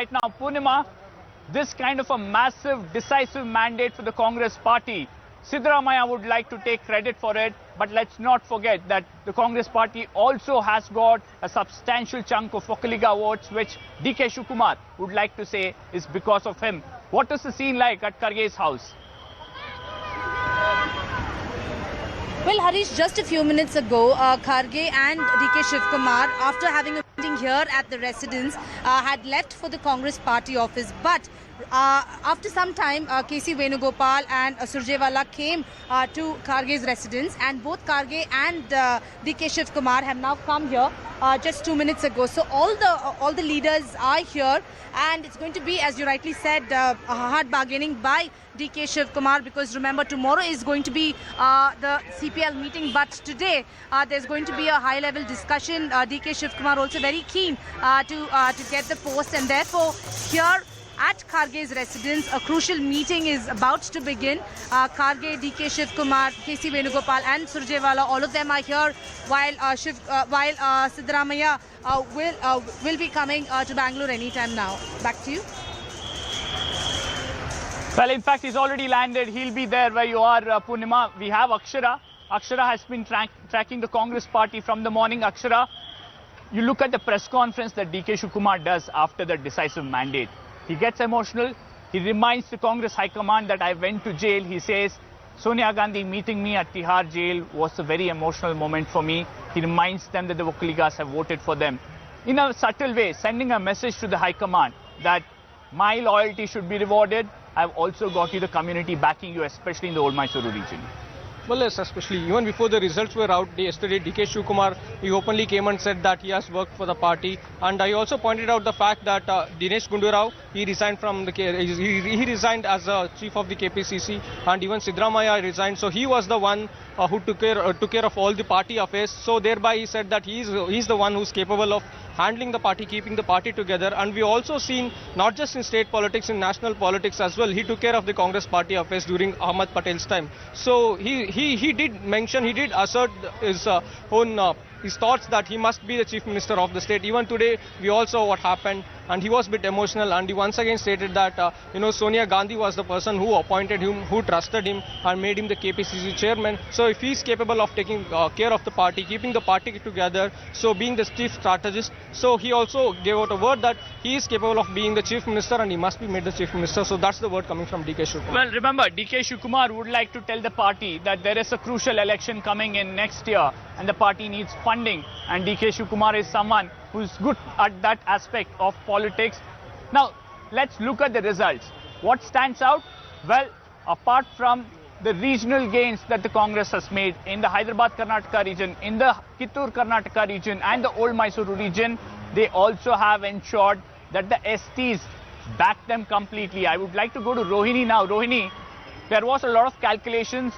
right now. Purnima, this kind of a massive, decisive mandate for the Congress party, Siddaramaiah would like to take credit for it, but let's not forget that the Congress party also has got a substantial chunk of Vokkaliga votes, which DK Shivakumar would like to say is because of him. What is the scene like at Kharge's house? Well, Harish, just a few minutes ago, Kharge and DK Shivakumar, after having a meeting here at the residence, had left for the Congress party office. But after some time, KC Venugopal and Surjewala came to Kharge's residence, and both Kharge and DK Shivakumar have now come here just 2 minutes ago. So all the leaders are here, and it's going to be, as you rightly said, hard bargaining by DK Shivakumar, because remember, tomorrow is going to be the CPL meeting, but today there's going to be a high-level discussion. DK Shivakumar also very keen to get the post, and therefore here at Kharge's residence, a crucial meeting is about to begin. Kharge, DK Shivakumar, KC Venugopal and Surjewala, all of them are here, while Siddaramaiah will be coming to Bangalore anytime now. Back to you. Well, in fact, he's already landed. He'll be there where you are, Purnima. We have Akshara. Akshara has been tracking the Congress party from the morning. Akshara, you look at the press conference that DK Shivakumar does after the decisive mandate. He gets emotional. He reminds the Congress High Command that I went to jail. He says, Sonia Gandhi meeting me at Tihar jail was a very emotional moment for me. He reminds them that the Vokkaligas have voted for them. In a subtle way, sending a message to the High Command that my loyalty should be rewarded. I've also got you the community backing you, especially in the Old Mysuru region. Well, yes, especially even before the results were out yesterday, DK Shivakumar, he openly came and said that he has worked for the party. And I also pointed out the fact that Dinesh Gundurao, he resigned from the he resigned as chief of the KPCC, and even Siddaramaiah resigned. So he was the one who took care of all the party affairs. So thereby he said that he's the one who's capable of handling the party, keeping the party together. And we also seen, not just in state politics, in national politics as well, he took care of the Congress party affairs during Ahmad Patel's time. So he did mention, he did assert his own his thoughts that he must be the chief minister of the state. Even today, we all saw what happened, and he was a bit emotional, and he once again stated that Sonia Gandhi was the person who appointed him, who trusted him and made him the KPCC chairman. So if he's capable of taking care of the party, keeping the party together, so being the chief strategist, so he also gave out a word that he is capable of being the chief minister and he must be made the chief minister. So that's the word coming from DK Shivakumar. Well, remember, DK Shivakumar would like to tell the party that there is a crucial election coming in next year and the party needs funding, and DK Shivakumar is someone who's good at that aspect of politics. Now, let's look at the results. What stands out? Well, apart from the regional gains that the Congress has made in the Hyderabad Karnataka region, in the Kittur Karnataka region and the Old Mysuru region, they also have ensured that the STs back them completely. I would like to go to Rohini now. Rohini, there was a lot of calculations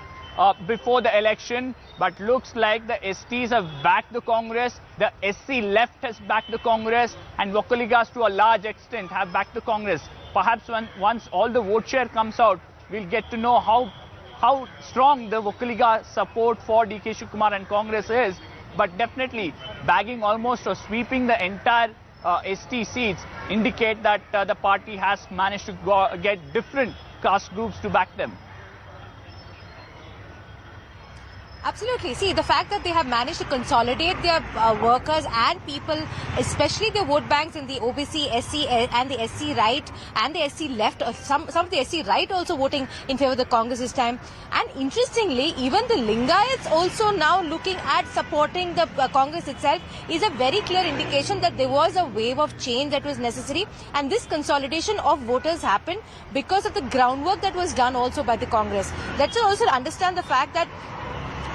before the election, but looks like the STs have backed the Congress, the SC left has backed the Congress, and Vokkaligas to a large extent have backed the Congress. Perhaps once all the vote share comes out, we'll get to know how strong the Vokkaliga support for DK Shivakumar and Congress is, but definitely bagging almost or sweeping the entire ST seats indicate that the party has managed to get different caste groups to back them. Absolutely. See, the fact that they have managed to consolidate their workers and people, especially their vote banks in the OBC, SC and the SC right and the SC left, some of the SC right also voting in favor of the Congress this time. And interestingly, even the Lingayats also now looking at supporting the Congress itself is a very clear indication that there was a wave of change that was necessary. And this consolidation of voters happened because of the groundwork that was done also by the Congress. Let's also understand the fact that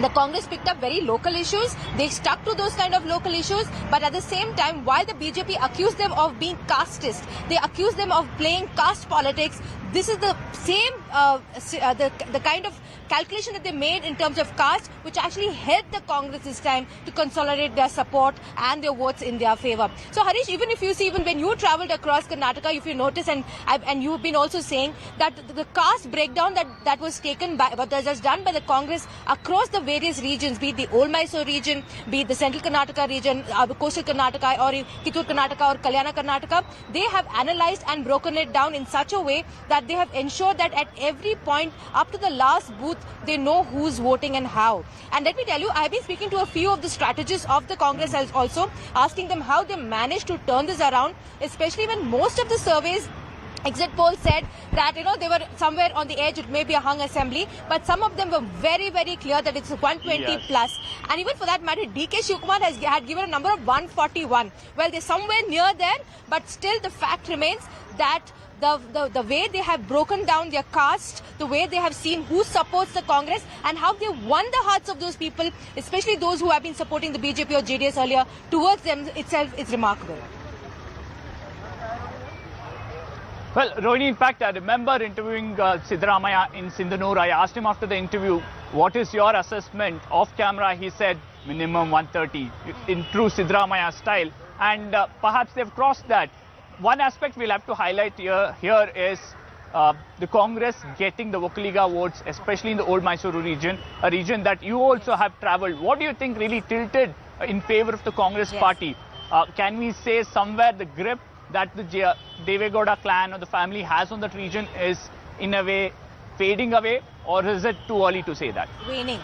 the Congress picked up very local issues. They stuck to those kind of local issues. But at the same time, while the BJP accused them of being casteist, they accused them of playing caste politics. This is the same the kind of calculation that they made in terms of caste, which actually helped the Congress this time to consolidate their support and their votes in their favor. So Harish, even if you see, even when you traveled across Karnataka, if you notice, and you've been also saying that the caste breakdown that was taken by, that was done by the Congress across the various regions, be it the Old Mysore region, be it the Central Karnataka region, Coastal Karnataka, or Kittur Karnataka, or Kalyana Karnataka, they have analyzed and broken it down in such a way that they have ensured that at every point, up to the last booth, they know who's voting and how. And let me tell you, I have been speaking to a few of the strategists of the Congress also, asking them how they managed to turn this around, especially when most of the surveys, exit polls said that, they were somewhere on the edge, it may be a hung assembly, but some of them were very, very clear that it's 120 plus. And even for that matter, DK Shivakumar had given a number of 141. Well, they're somewhere near there, but still the fact remains that the way they have broken down their caste, the way they have seen who supports the Congress and how they won the hearts of those people, especially those who have been supporting the BJP or JDS earlier, towards them itself is remarkable. Well, Rohini, in fact, I remember interviewing Siddaramaiah in Sindhanur. I asked him after the interview, what is your assessment? Off camera, he said minimum 130 in true Siddaramaiah style. And perhaps they've crossed that. One aspect we'll have to highlight here is the Congress getting the Vokaliga votes, especially in the Old Mysore region, a region that you also have travelled. What do you think really tilted in favour of the Congress party? Can we say somewhere the grip that the Devegowda clan or the family has on that region is in a way fading away, or is it too early to say that? Waning.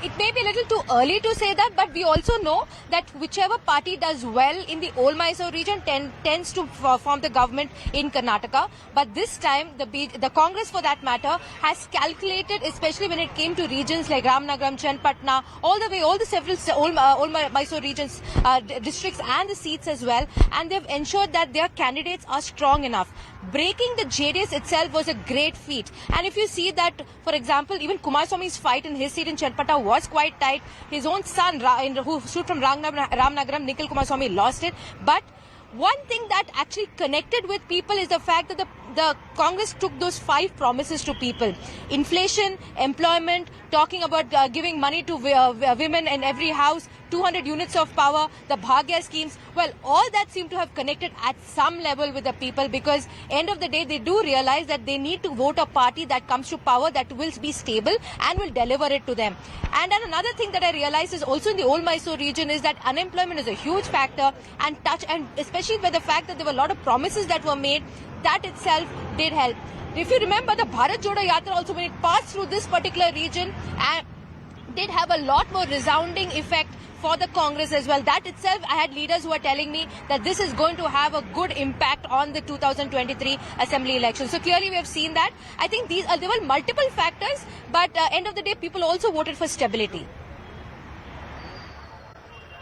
It may be a little too early to say that, but we also know that whichever party does well in the Old Mysore region tends to form the government in Karnataka. But this time, the Congress, for that matter, has calculated, especially when it came to regions like Ramnagaram, Chenpatna, all the several Old Mysore regions, districts and the seats as well, and they've ensured that their candidates are strong enough. Breaking the JDS itself was a great feat. And if you see that, for example, even Kumaraswamy's fight in his seat in Chenpatna was quite tight. His own son, who stood from Ramnagaram, Nikhil Kumaraswamy, lost it. But one thing that actually connected with people is the fact that the Congress took those 5 promises to people. Inflation, employment, talking about giving money to women in every house, 200 units of power, the Bhagya schemes. Well, all that seemed to have connected at some level with the people, because end of the day, they do realize that they need to vote a party that comes to power, that will be stable and will deliver it to them. And then another thing that I realized is also in the Old Mysore region is that unemployment is a huge factor, and especially by the fact that there were a lot of promises that were made, that itself did help. If you remember, the Bharat Jodo Yatra also, when it passed through this particular region, did have a lot more resounding effect for the Congress as well. That itself, I had leaders who were telling me that this is going to have a good impact on the 2023 assembly election. So clearly we have seen that. I think there were multiple factors, but end of the day, people also voted for stability.